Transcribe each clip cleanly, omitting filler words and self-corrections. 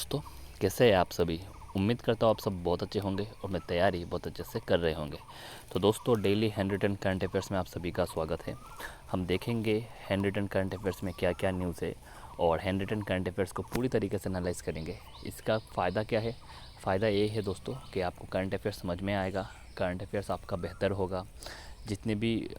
दोस्तों, कैसे हैं आप सभी। उम्मीद करता हूँ आप सब बहुत अच्छे होंगे और मैं तैयारी बहुत अच्छे से कर रहे होंगे। तो दोस्तों, daily hand written current affairs में आप सभी का स्वागत है। हम देखेंगे हैंड रिटन करंट अफेयर्स में क्या क्या न्यूज़ है और हैंड रिटन करंट अफेयर्स को पूरी तरीके से एनालाइज करेंगे। इसका फ़ायदा क्या है? फ़ायदा ये है दोस्तों कि आपको करंट अफेयर्स समझ में आएगा, करंट अफेयर्स आपका बेहतर होगा। जितने भी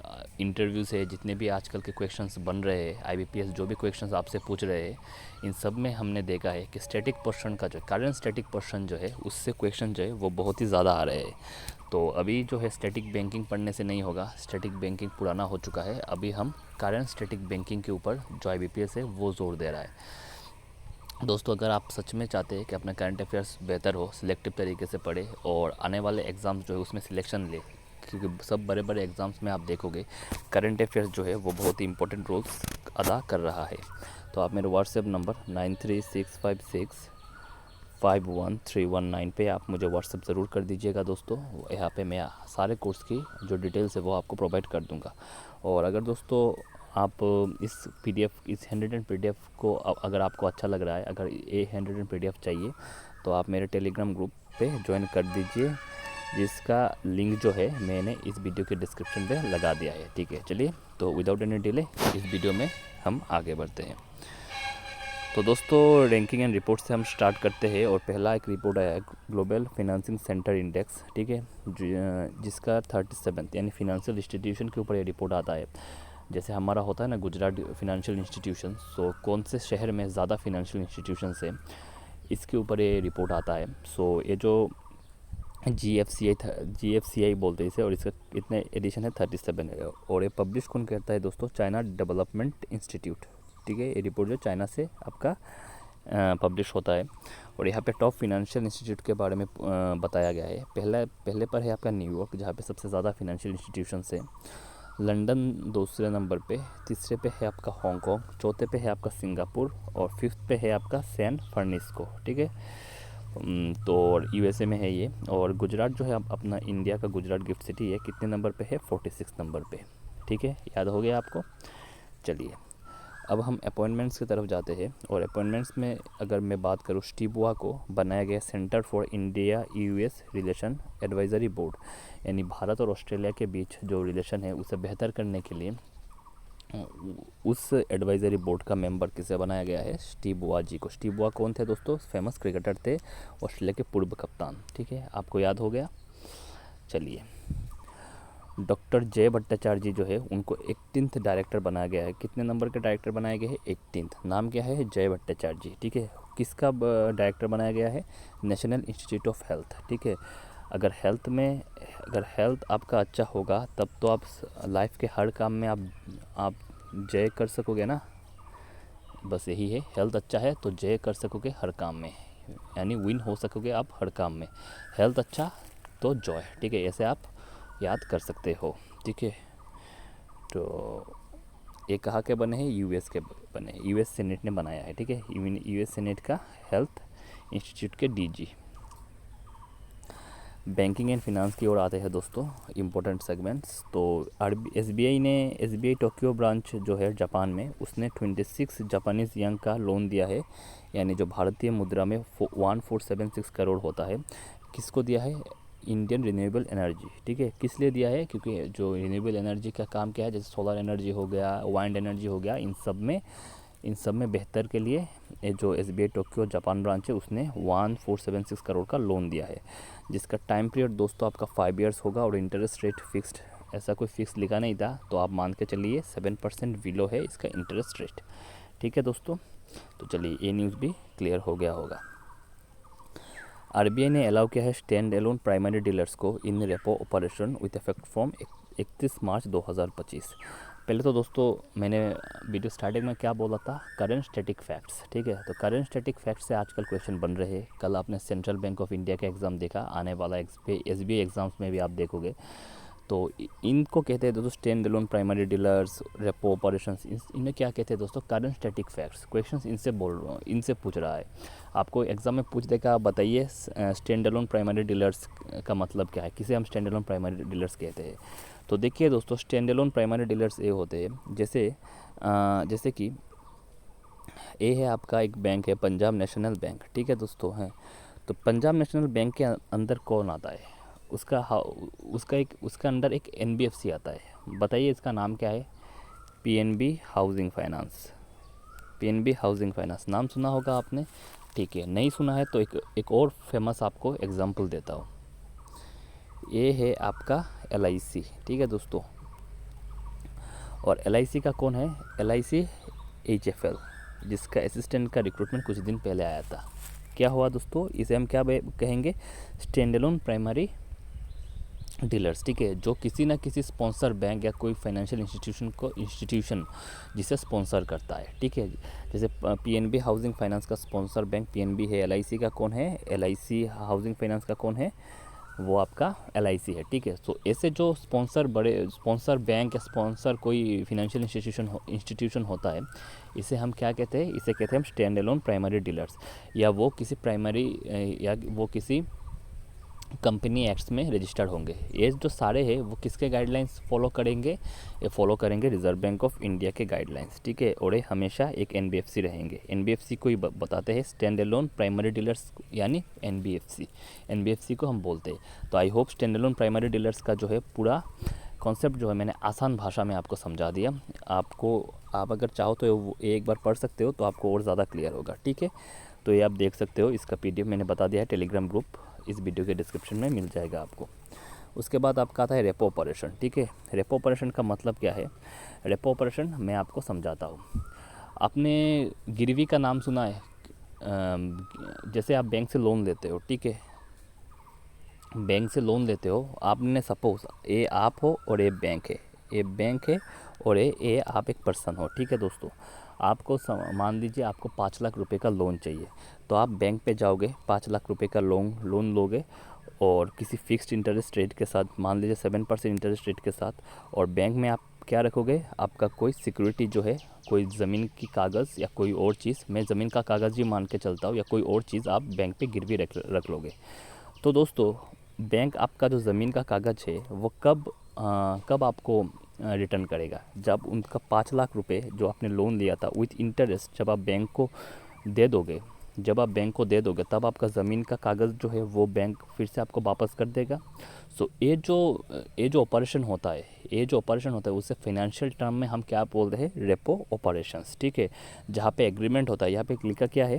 इंटरव्यूज़ है, जितने भी आजकल के क्वेश्चंस बन रहे हैं, आईबीपीएस जो भी क्वेश्चंस आपसे पूछ रहे हैं, इन सब में हमने देखा है कि स्टैटिक पोर्शन का जो करंट स्टैटिक पोर्शन जो है उससे क्वेश्चन जो है वो बहुत ही ज़्यादा आ रहे हैं। तो अभी जो है स्टैटिक बैंकिंग पढ़ने से नहीं होगा, स्टैटिक बैंकिंग पुराना हो चुका है। अभी हम करंट स्टैटिक बैंकिंग के ऊपर जो आईबीपीएस है वो ज़ोर दे रहा है। दोस्तों, अगर आप सच में चाहते हैं कि अपना करंट अफेयर्स बेहतर हो, सिलेक्टिव तरीके से पढ़े और आने वाले एग्ज़ाम्स जो है उसमें सिलेक्शन ले, क्योंकि सब बड़े बड़े एग्ज़ाम्स में आप देखोगे करंट अफेयर्स जो है वो बहुत ही इंपॉर्टेंट रोल्स अदा कर रहा है। तो आप मेरे व्हाट्सएप नंबर 9365651319 पे आप मुझे व्हाट्सएप ज़रूर कर दीजिएगा दोस्तों। यहाँ पे मैं सारे कोर्स की जो डिटेल्स है वो आपको प्रोवाइड कर दूँगा। और अगर दोस्तों आप इस पीडीएफ, इस हैंड रिटन पीडीएफ को अगर आपको अच्छा लग रहा है, अगर ये हैंड रिटन पीडीएफ चाहिए तो आप मेरे टेलीग्राम ग्रुप पे ज्वाइन कर दीजिए, जिसका लिंक जो है मैंने इस वीडियो के डिस्क्रिप्शन पे लगा दिया है। ठीक है, चलिए तो विदाउट एनी डिले इस वीडियो में हम आगे बढ़ते हैं। तो दोस्तों, रैंकिंग एंड रिपोर्ट से हम स्टार्ट करते हैं और पहला एक रिपोर्ट आया है ग्लोबल फाइनेंसिंग सेंटर इंडेक्स। ठीक है, जिसका 37 यानी फिनेंशियल इंस्टीट्यूशन के ऊपर ये रिपोर्ट आता है। जैसे हमारा होता है ना गुजरात फिनेंशियल इंस्टीट्यूशन, सो कौन से शहर में ज़्यादा फिनेंशियल इंस्टीट्यूशन है, इसके ऊपर ये रिपोर्ट आता है। सो ये जो GFCI बोलते हैं इसे, और इसका इतने एडिशन है 37 है। और ये पब्लिश कौन करता है दोस्तों? China development institute. ठीक है, ये रिपोर्ट जो चाइना से आपका पब्लिश होता है। और यहाँ पे टॉप फिनेंशियल इंस्टीट्यूट के बारे में बताया गया है। पहले पर है आपका न्यूयॉर्क, जहाँ पे सबसे ज़्यादा फिनेंशियल इंस्टीट्यूशंस है। लंदन दूसरे नंबर पे, तीसरे पे है आपका हांगकांग, चौथे पे है आपका सिंगापुर और फिफ्थ पे है आपका सैन फ्रांसिस्को। ठीक है, तो यूएसए में है ये। और गुजरात जो है अपना इंडिया का गुजरात गिफ्ट सिटी है, कितने नंबर पे है? 46 नंबर पे। ठीक है, याद हो गया आपको। चलिए, अब हम अपॉइंटमेंट्स की तरफ जाते हैं। और अपॉइंटमेंट्स में अगर मैं बात करूँ, स्टीबुआ को बनाया गया centre for India US relation advisory board, यानी भारत और ऑस्ट्रेलिया के बीच जो रिलेशन है उसे बेहतर करने के लिए उस एडवाइजरी बोर्ड का मेंबर किसे बनाया गया है? स्टीव बुआ जी को। स्टीव बुआ कौन थे दोस्तों? फेमस क्रिकेटर थे, ऑस्ट्रेलिया के पूर्व कप्तान। ठीक है, आपको याद हो गया। चलिए, डॉक्टर जय भट्टाचार्य जी जो है उनको 18th डायरेक्टर बनाया गया है। कितने नंबर के डायरेक्टर बनाए गए हैं? 18th। नाम क्या है? जय भट्टाचार्य जी। ठीक है, किसका डायरेक्टर बनाया गया है? National institute of health. ठीक है, अगर हेल्थ आपका अच्छा होगा तब तो आप लाइफ के हर काम में आप जय कर सकोगे ना। बस यही है, हेल्थ अच्छा है तो जय कर सकोगे हर काम में, यानी विन हो सकोगे आप हर काम में। हेल्थ अच्छा तो जॉय। ठीक है, ऐसे आप याद कर सकते हो। ठीक है, तो ये कहाँ के बने हैं? यूएस के बने, यूएस सेनेट ने बनाया है। ठीक है, यूएस सेनेट का हेल्थ इंस्टीट्यूट के डीजी। बैंकिंग एंड फिनांस की ओर आते हैं दोस्तों, इम्पोर्टेंट सेगमेंट्स। तो एसबीआई टोक्यो ब्रांच जो है जापान में, उसने 26 जापानीज़ यंग का लोन दिया है, यानी जो भारतीय मुद्रा में 1476 करोड़ होता है। किसको दिया है? Indian renewable energy. ठीक है, किस लिए दिया है? क्योंकि जो रिन्यूएबल एनर्जी का काम क्या है, जैसे सोलर एनर्जी हो गया, वाइंड एनर्जी हो गया, इन सब में बेहतर के लिए ये जो एसबीआई टोक्यो जापान ब्रांच है उसने 1476 करोड़ का लोन दिया है, जिसका टाइम पीरियड दोस्तों आपका 5 ईयर्स होगा और इंटरेस्ट रेट फिक्स्ड, ऐसा कोई फिक्स लिखा नहीं था, तो आप मान के चलिए 7% विलो है इसका इंटरेस्ट रेट। ठीक है दोस्तों, तो चलिए ये न्यूज़ भी क्लियर हो गया होगा। आरबीआई ने अलाउ किया है स्टैंड एलोन प्राइमरी डीलर्स को in repo operation with effect from 31 मार्च 2025। पहले तो दोस्तों मैंने वीडियो स्टार्टिंग में क्या बोला था? Current static facts. ठीक है, तो करंट स्टैटिक फैक्ट्स से आजकल क्वेश्चन बन रहे हैं। कल आपने सेंट्रल बैंक ऑफ इंडिया का एग्ज़ाम देखा, आने वाला एसबीआई एग्ज़ाम्स में भी आप देखोगे। तो इनको कहते हैं दोस्तों stand alone primary dealers, repo operations. इन्हें क्या कहते हैं दोस्तों? Current static facts. क्वेश्चंस इनसे बोल रहा हूँ, इनसे पूछ रहा है। आपको एग्जाम में पूछ देगा, बताइए स्टैंड एलोन प्राइमरी डीलर्स का मतलब क्या है, किसे हम स्टैंड एलोन प्राइमरी डीलर्स कहते हैं। तो देखिए दोस्तों, स्टैंड एलोन प्राइमरी डीलर्स ये होते हैं, जैसे कि ये है आपका एक बैंक है पंजाब नेशनल बैंक, ठीक है दोस्तों हैं। तो पंजाब नेशनल बैंक के अंदर कौन आता है, उसका अंदर एक एनबीएफसी आता है। बताइए इसका नाम क्या है? PNB housing finance. PNB housing finance नाम सुना होगा आपने, ठीक है। नहीं सुना है तो एक और फेमस आपको एग्जांपल देता हूँ। ये है आपका एलआईसी, ठीक है दोस्तों। और एलआईसी का कौन है? एलआईसी एचएफएल, जिसका असिस्टेंट का रिक्रूटमेंट कुछ दिन पहले आया था। क्या हुआ दोस्तों, इसे हम क्या कहेंगे? स्टैंड अलोन प्राइमरी डीलर्स, ठीक है। जो किसी ना किसी स्पॉन्सर बैंक या कोई फाइनेंशियल इंस्टीट्यूशन जिसे स्पॉन्सर करता है, ठीक है। जैसे पीएनबी हाउसिंग फाइनेंस का स्पॉन्सर बैंक पीएनबी है। एलआईसी का कौन है? एलआईसी हाउसिंग फाइनेंस का कौन है? वो आपका एलआईसी है, ठीक है। सो ऐसे जो बड़े स्पॉन्सर बैंक या स्पॉन्सर कोई फाइनेंशियल इंस्टीट्यूशन होता है, इसे हम क्या कहते हैं? इसे कहते हैं हम स्टैंड अलोन प्राइमरी डीलर्स, या वो किसी कंपनी एक्ट्स में रजिस्टर्ड होंगे। ये जो सारे हैं वो किसके गाइडलाइंस फॉलो करेंगे? ये फॉलो करेंगे रिजर्व बैंक ऑफ इंडिया के गाइडलाइंस, ठीक है। और ये हमेशा एक एनबीएफसी रहेंगे। एनबीएफसी को ही बताते हैं स्टैंड अलोन प्राइमरी डीलर्स, यानी एनबीएफसी को हम बोलते हैं। तो I hope stand alone primary dealers का जो है पूरा कॉन्सेप्ट जो है मैंने आसान भाषा में आपको समझा दिया। आप अगर चाहो तो एक बार पढ़ सकते हो तो आपको और ज़्यादा क्लियर होगा, ठीक है। तो ये आप देख सकते हो, इसका पीडीएफ मैंने बता दिया है। टेलीग्राम ग्रुप इस वीडियो के डिस्क्रिप्शन में मिल जाएगा आपको। उसके बाद आपका आता है रेपो ऑपरेशन, ठीक है। रेपो ऑपरेशन का मतलब क्या है? रेपो ऑपरेशन मैं आपको समझाता हूँ। आपने गिरवी का नाम सुना है? जैसे आप बैंक से लोन लेते हो, ठीक है। बैंक से लोन लेते हो आपने, सपोज ये आप हो और ये बैंक है, ये बैंक है और ये आप एक पर्सन हो, ठीक है दोस्तों। आपको मान लीजिए आपको 5 लाख रुपए का लोन चाहिए, तो आप बैंक पे जाओगे, 5 लाख रुपए का लोन लोगे और किसी फिक्स्ड इंटरेस्ट रेट के साथ, मान लीजिए 7% इंटरेस्ट रेट के साथ। और बैंक में आप क्या रखोगे? आपका कोई सिक्योरिटी जो है, कोई ज़मीन की कागज़ या कोई और चीज़, मैं ज़मीन का कागज़ ही मान के चलता हूँ, या कोई और चीज़ आप बैंक पे गिरवी रख लोगे। तो दोस्तों बैंक आपका जो ज़मीन का कागज़ है वो कब आपको रिटर्न करेगा? जब उनका 5 लाख रुपए जो आपने लोन लिया था विथ इंटरेस्ट जब आप बैंक को दे दोगे, तब आपका ज़मीन का कागज़ जो है वो बैंक फिर से आपको वापस कर देगा। सो ये जो ऑपरेशन होता है उसे फाइनेंशियल टर्म में हम क्या बोलते हैं? रेपो ऑपरेशंस, ठीक है। जहाँ पे एग्रीमेंट होता है, यहाँ पे लिखा क्या है?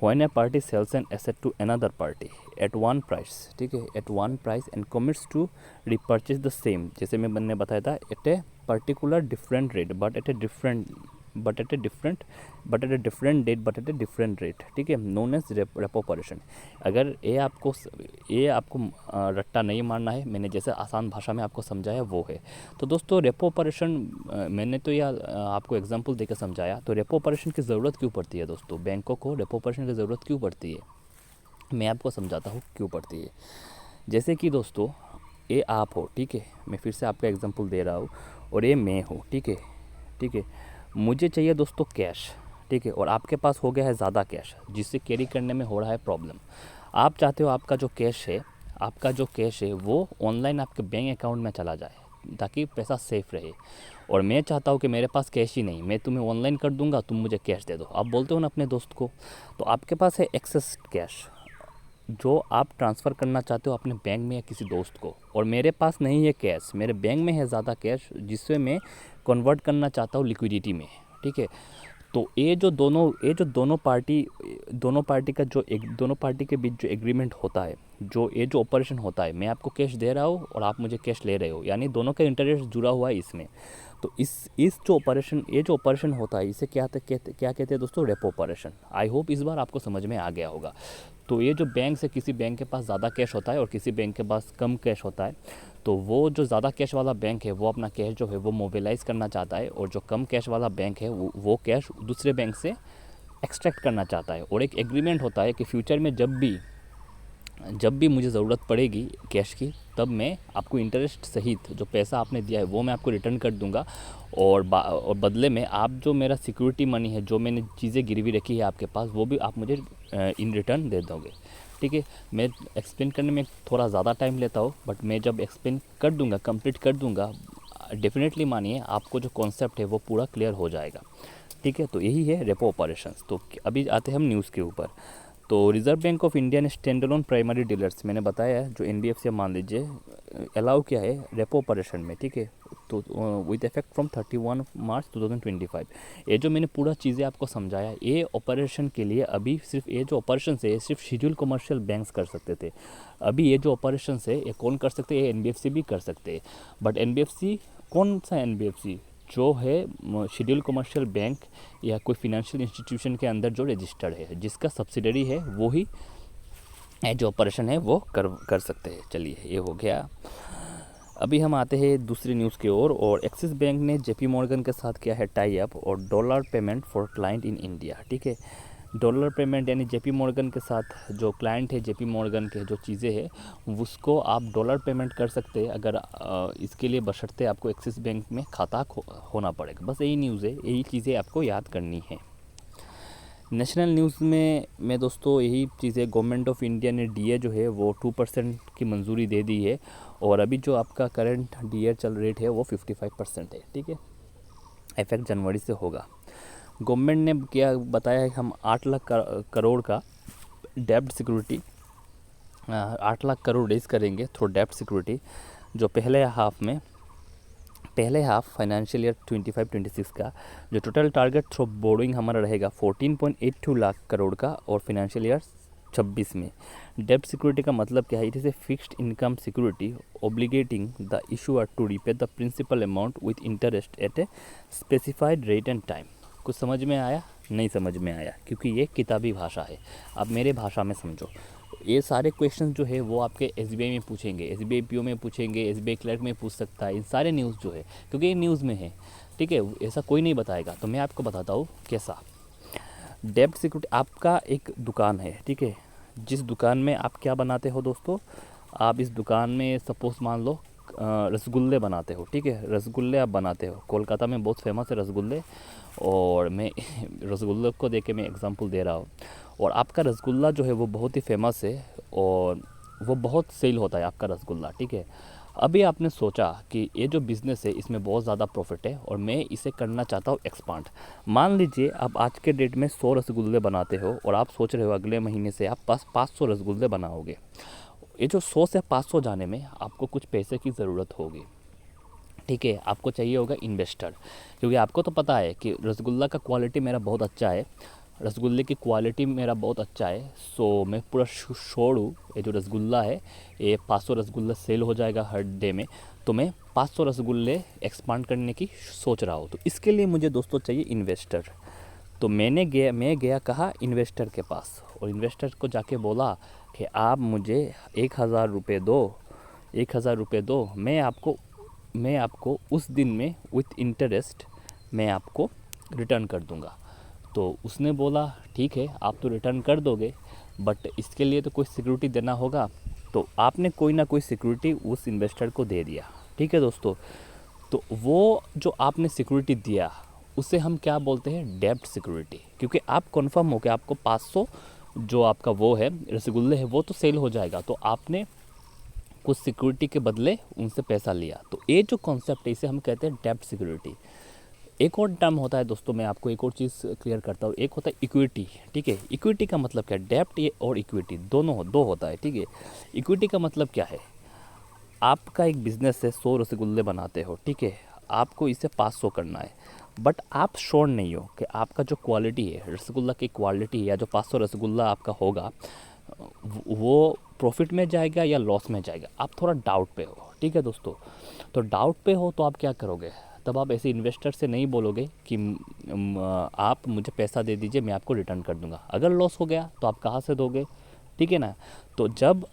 When a party sells an asset to another party at one price, ठीक है, at one price and commits to repurchase the same, जैसे मैंने बताया था, at a particular different rate but at a different date but at a different rate, ठीक है, known as repo operation. अगर ये आपको रट्टा नहीं मारना है, मैंने जैसे आसान भाषा में आपको समझाया वो है। तो दोस्तों रेपो ऑपरेशन मैंने तो यह आपको एग्जांपल देकर समझाया। तो रेपो ऑपरेशन की ज़रूरत क्यों पड़ती है दोस्तों? बैंकों को रेपो ऑपरेशन की ज़रूरत क्यों पड़ती है? मैं आपको समझाता हूँ क्यों पड़ती है। जैसे कि दोस्तों ये आप हो, ठीक है, मैं फिर से आपका एग्जांपल दे रहा हूँ, और ये मैं हूँ, ठीक है। मुझे चाहिए दोस्तों कैश, ठीक है, और आपके पास हो गया है ज़्यादा कैश, जिससे कैरी करने में हो रहा है प्रॉब्लम। आप चाहते हो आपका जो कैश है वो ऑनलाइन आपके बैंक अकाउंट में चला जाए ताकि पैसा सेफ रहे। और मैं चाहता हूँ कि मेरे पास कैश ही नहीं, मैं तुम्हें ऑनलाइन कर दूंगा, तुम मुझे कैश दे दो। आप बोलते हो ना अपने दोस्त को, तो आपके पास है एक्सेस कैश जो आप ट्रांसफ़र करना चाहते हो अपने बैंक में या किसी दोस्त को, और मेरे पास नहीं है कैश, मेरे बैंक में है ज़्यादा कैश जिससे मैं कन्वर्ट करना चाहता हूँ लिक्विडिटी में, ठीक है। तो ये जो दोनों पार्टी का दोनों पार्टी के बीच जो एग्रीमेंट होता है, जो ऑपरेशन होता है, मैं आपको कैश दे रहा हूँ और आप मुझे कैश ले रहे हो, यानी दोनों का इंटरेस्ट जुड़ा हुआ है इसमें। तो इस जो ऑपरेशन होता है इसे क्या कहते हैं दोस्तों? Repo operation. आई होप इस बार आपको समझ में आ गया होगा। तो ये जो बैंक से किसी बैंक के पास ज़्यादा कैश होता है और किसी बैंक के पास कम कैश होता है, तो वो जो ज़्यादा कैश वाला बैंक है वो अपना कैश जो है वो मोबिलाइज़ करना चाहता है, और जो कम कैश वाला बैंक है वो कैश दूसरे बैंक से एक्सट्रैक्ट करना चाहता है। और एक एग्रीमेंट होता है कि फ्यूचर में जब भी मुझे ज़रूरत पड़ेगी कैश की, तब मैं आपको इंटरेस्ट सहित जो पैसा आपने दिया है वो मैं आपको रिटर्न कर दूंगा, और बदले में आप जो मेरा सिक्योरिटी मनी है, जो मैंने चीज़ें गिरवी रखी है आपके पास, वो भी आप मुझे इन रिटर्न दे दोगे, ठीक है। मैं एक्सप्लेन करने में थोड़ा ज़्यादा टाइम लेता हूँ, बट मैं जब एक्सप्लेन कर दूँगा, कंप्लीट कर दूँगा, डेफिनेटली मानिए आपको जो कॉन्सेप्ट है वो पूरा क्लियर हो जाएगा, ठीक है। तो यही है रेपो ऑपरेशंस। तो अभी आते हैं हम न्यूज़ के ऊपर। तो रिजर्व बैंक ऑफ इंडिया ने स्टैंड अलोन प्राइमरी डीलर्स, मैंने बताया है जो एनबीएफसी मान लीजिए, अलाउ किया है रेपो ऑपरेशन में, ठीक है। तो विद इफेक्ट फ्रॉम 31 मार्च 2025। ये जो मैंने पूरा चीज़ें आपको समझाया, ये ऑपरेशन के लिए अभी सिर्फ ये जो ऑपरेशन है ये सिर्फ शेड्यूल कमर्शियल बैंक्स कर सकते थे। अभी ये जो ऑपरेशन है ये कौन कर सकते हैं? ये एनबीएफसी भी कर सकते हैं। बट एनबीएफसी कौन सा एनबीएफसी? जो है शेड्यूल कमर्शियल बैंक या कोई फिनेंशियल इंस्टीट्यूशन के अंदर जो रजिस्टर्ड है, जिसका सब्सिडरी है, वो ही जो ऑपरेशन है वो कर सकते हैं। चलिए ये हो गया। अभी हम आते हैं दूसरी न्यूज़ की ओर। और एक्सिस बैंक ने जेपी मॉर्गन के साथ किया है टाई अप और dollar payment for client in India, ठीक है। डॉलर पेमेंट यानी जेपी मॉर्गन के साथ जो क्लाइंट है जेपी मॉर्गन के जो चीज़ें हैं उसको आप डॉलर पेमेंट कर सकते हैं, अगर इसके लिए बशर्ते आपको एक्सिस बैंक में खाता होना पड़ेगा। बस यही न्यूज़ है, यही चीज़ें आपको याद करनी है। नेशनल न्यूज़ में मैं दोस्तों यही चीज़ें, गवर्नमेंट ऑफ इंडिया ने डीए जो है वो 2% की मंजूरी दे दी है और अभी जो आपका करंट डीए चल रेट है वो 55% है, ठीक है। इफेक्ट जनवरी से होगा। गवर्नमेंट ने क्या बताया है, हम 8 लाख करोड़ का डेब्ट सिक्योरिटी 8 लाख करोड़ रेज करेंगे थ्रू डेब्ट सिक्योरिटी, जो पहले हाफ फाइनेंशियल ईयर 25-26 का जो टोटल टारगेट थ्रू बोरोइंग हमारा रहेगा 14.82 लाख करोड़ का, और फाइनेंशियल ईयर 26 में। डेब्ट सिक्योरिटी का मतलब क्या है? It is a fixed income security obligating the issuer to repay the principal amount with interest at a specified rate and time. कुछ समझ में आया? नहीं समझ में आया, क्योंकि ये किताबी भाषा है। अब मेरे भाषा में समझो। ये सारे क्वेश्चन जो है वो आपके एसबीआई में पूछेंगे, एसबीआई पीओ में पूछेंगे, एसबीआई क्लर्क में पूछ सकता है। इन सारे न्यूज़ जो है, क्योंकि ये न्यूज़ में है, ठीक है, ऐसा कोई नहीं बताएगा। तो मैं आपको बताता हूँ कैसा। डेब्ट सिक्योरिटी, आपका एक दुकान है, ठीक है। जिस दुकान में आप क्या बनाते हो दोस्तों? आप इस दुकान में सपोज मान लो रसगुल्ले बनाते हो, ठीक है। रसगुल्ले आप बनाते हो, कोलकाता में बहुत फेमस है रसगुल्ले, और मैं रसगुल्ले को देके मैं एग्जांपल दे रहा हूँ। और आपका रसगुल्ला जो है वो बहुत ही फेमस है और वो बहुत सेल होता है आपका रसगुल्ला, ठीक है। अभी आपने सोचा कि ये जो बिज़नेस है इसमें बहुत ज़्यादा प्रॉफिट है और मैं इसे करना चाहता हूँ एक्सपांड। मान लीजिए आप आज के डेट में 100 रसगुल्ले बनाते हो और आप सोच रहे हो अगले महीने से आप 500 रसगुल्ले बनाओगे। ये जो 100 से 500 जाने में आपको कुछ पैसे की ज़रूरत होगी, ठीक है। आपको चाहिए होगा इन्वेस्टर, क्योंकि आपको तो पता है कि रसगुल्ला का क्वालिटी मेरा बहुत अच्छा है, रसगुल्ले की क्वालिटी मेरा बहुत अच्छा है। सो मैं पूरा श्योर हूँ ये जो रसगुल्ला है ये 500 रसगुल्ला सेल हो जाएगा हर डे में। तो मैं 500 रसगुल्ले एक्सपांड करने की सोच रहा हूँ। तो इसके लिए मुझे दोस्तों चाहिए इन्वेस्टर। तो मैं गया कहा इन्वेस्टर के पास, और इन्वेस्टर को जाके बोला कि आप मुझे 1,000 रुपये दो, 1,000 रुपये दो, मैं आपको उस दिन में विथ इंटरेस्ट मैं आपको रिटर्न कर दूंगा। तो उसने बोला ठीक है आप तो रिटर्न कर दोगे, बट इसके लिए तो कोई सिक्योरिटी देना होगा। तो आपने कोई ना कोई सिक्योरिटी उस इन्वेस्टर को दे दिया, ठीक है दोस्तों। तो वो जो आपने सिक्योरिटी दिया उसे हम क्या बोलते हैं? डेब्ट सिक्योरिटी। क्योंकि आप कन्फर्म हो कि आपको 500 जो आपका वो है रसगुल्ले है वो तो सेल हो जाएगा, तो आपने कुछ सिक्योरिटी के बदले उनसे पैसा लिया। तो ये जो कॉन्सेप्ट है इसे हम कहते हैं डेब्ट सिक्योरिटी। एक और टर्म होता है दोस्तों, मैं आपको एक और चीज़ क्लियर करता हूँ। एक होता है इक्विटी, ठीक है। इक्विटी का मतलब क्या है? डेब्ट ये और इक्विटी दोनों दो होता है, ठीक है। इक्विटी का मतलब क्या है? आपका एक बिजनेस है, 100 रसगुल्ले बनाते हो, ठीक है। आपको इसे 500 करना है, बट आप श्योर नहीं हो कि आपका जो क्वालिटी है रसगुल्ला की क्वालिटी है, या जो 500 रसगुल्ला आपका होगा वो प्रॉफिट में जाएगा या लॉस में जाएगा। आप थोड़ा डाउट पे हो, ठीक है दोस्तों। तो डाउट पे हो तो आप क्या करोगे? तब आप ऐसे इन्वेस्टर से नहीं बोलोगे कि आप मुझे पैसा दे दीजिए मैं आपको रिटर्न कर दूंगा। अगर लॉस हो गया तो आप कहाँ से दोगे, ठीक है ना। तो जब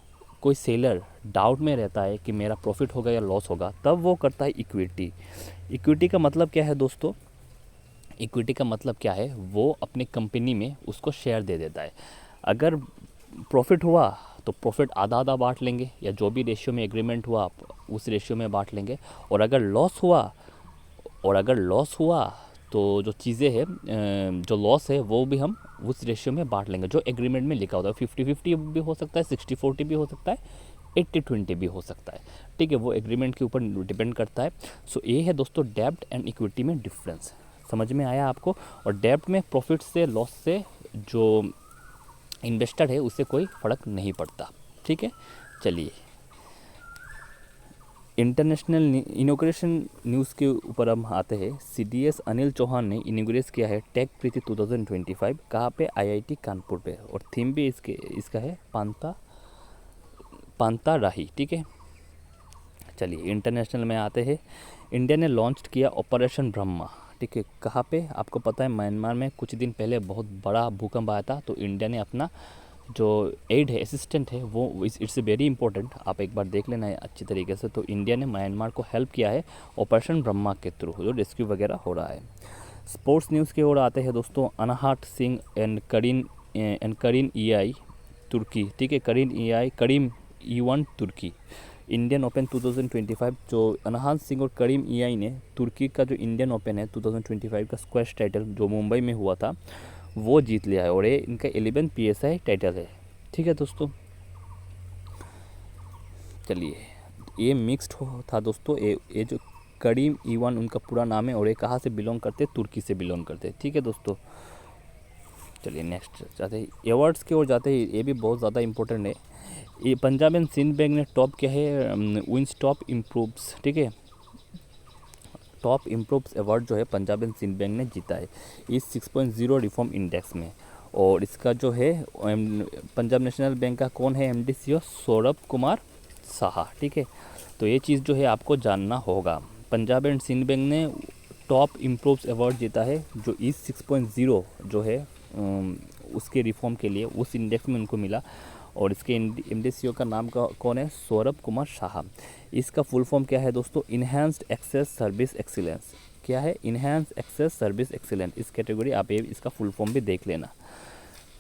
कोई सेलर डाउट में रहता है कि मेरा प्रॉफिट होगा या लॉस होगा, तब वो करता है इक्विटी। इक्विटी का मतलब क्या है दोस्तों? इक्विटी का मतलब क्या है? वो अपनी कंपनी में उसको शेयर दे देता है। अगर प्रॉफिट हुआ तो प्रॉफिट आधा आधा बांट लेंगे, या जो भी रेशियो में एग्रीमेंट हुआ उस रेशियो में बांट लेंगे। और अगर लॉस हुआ तो जो चीज़ें हैं जो लॉस है वो भी हम उस रेशियो में बांट लेंगे जो एग्रीमेंट में लिखा होता है। 50-50 भी हो सकता है, 60-40 भी हो सकता है, 80-20 भी हो सकता है, ठीक है। वो एग्रीमेंट के ऊपर डिपेंड करता है। सो ये है दोस्तों डेब्ट एंड इक्विटी में डिफरेंस। समझ में आया आपको। और डेब्ट में प्रॉफिट से लॉस से जो इन्वेस्टर है उससे कोई फ़र्क नहीं पड़ता, ठीक है। चलिए इंटरनेशनल इनोग्रेशन न्यूज़ के ऊपर हम आते हैं। CDS अनिल चौहान ने इनोग्रेट किया है टेक प्रीति 2025। कहाँ पे? IIT कानपुर पे। और थीम भी इसका है पांता राही, ठीक है। चलिए इंटरनेशनल में आते हैं। इंडिया ने लॉन्च किया ऑपरेशन ब्रह्मा, ठीक है। कहाँ पे? आपको पता है म्यांमार में कुछ दिन पहले बहुत बड़ा भूकंप आया था, तो इंडिया ने अपना जो एड है, असिस्टेंट है, वो इट्स वेरी इंपॉर्टेंट, आप एक बार देख लेना है अच्छी तरीके से। तो इंडिया ने म्यांमार को हेल्प किया है ऑपरेशन ब्रह्मा के थ्रू, जो रेस्क्यू वगैरह हो रहा है। स्पोर्ट्स न्यूज़ की ओर आते हैं दोस्तों। अनहाट सिंह एंड करीन EI तुर्की, ठीक है। करीम E1 तुर्की इंडियन ओपन 2025। जो अनहात सिंह और करीम EI ने तुर्की का जो इंडियन ओपन है 2025 का स्क्वैश टाइटल जो मुंबई में हुआ था वो जीत लिया है, और ये इनका 11 PSI टाइटल है, ठीक है दोस्तों। चलिए ये मिक्स्ड था दोस्तों। ये जो करीम E1 उनका पूरा नाम है, और ये कहाँ से बिलोंग करते? तुर्की से बिलोंग करते, ठीक है दोस्तों। चलिए नेक्स्ट जाते हैं, अवार्ड्स की ओर जाते हैं। ये भी बहुत ज़्यादा इंपॉर्टेंट है। ये पंजाब एंड सिंध बैंक ने टॉप किया है विंस्टॉप इम्प्रूव्स, ठीक है। टॉप इम्प्रूव्स अवार्ड जो है पंजाब एंड सिंध बैंक ने जीता है इस 6.0 रिफॉर्म इंडेक्स में। और इसका जो है पंजाब नेशनल बैंक का कौन है MD CEO? सौरभ कुमार साहा, ठीक है। तो ये चीज़ जो है आपको जानना होगा। पंजाब एंड सिंध बैंक ने टॉप इम्प्रूव्स अवार्ड जीता है, जो इस 6.0 जो है उसके रिफॉर्म के लिए उस इंडेक्स में उनको मिला। और इसके MD CEO का नाम कौन है? सौरभ कुमार शाह। इसका फुल फॉर्म क्या है दोस्तों? Enhanced access service excellence. क्या है? Enhanced access service excellence. इस कैटेगरी आप ये इसका फुल फॉर्म भी देख लेना।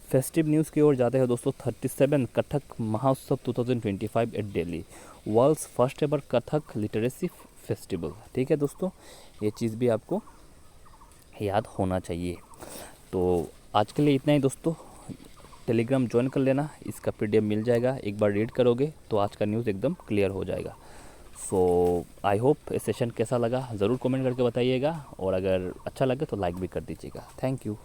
फेस्टिव न्यूज़ की ओर जाते हैं दोस्तों। 37 Kathak Mahotsav 2025 at Delhi, world's first ever Kathak literacy festival, ठीक है दोस्तों। ये चीज़ भी आपको याद होना चाहिए। तो आज के लिए इतना ही दोस्तों। टेलीग्राम ज्वाइन कर लेना, इसका PDF मिल जाएगा, एक बार रीड करोगे तो आज का न्यूज़ एकदम क्लियर हो जाएगा। सो आई होप ये सेशन कैसा लगा ज़रूर कमेंट करके बताइएगा, और अगर अच्छा लगे तो लाइक भी कर दीजिएगा। Thank you.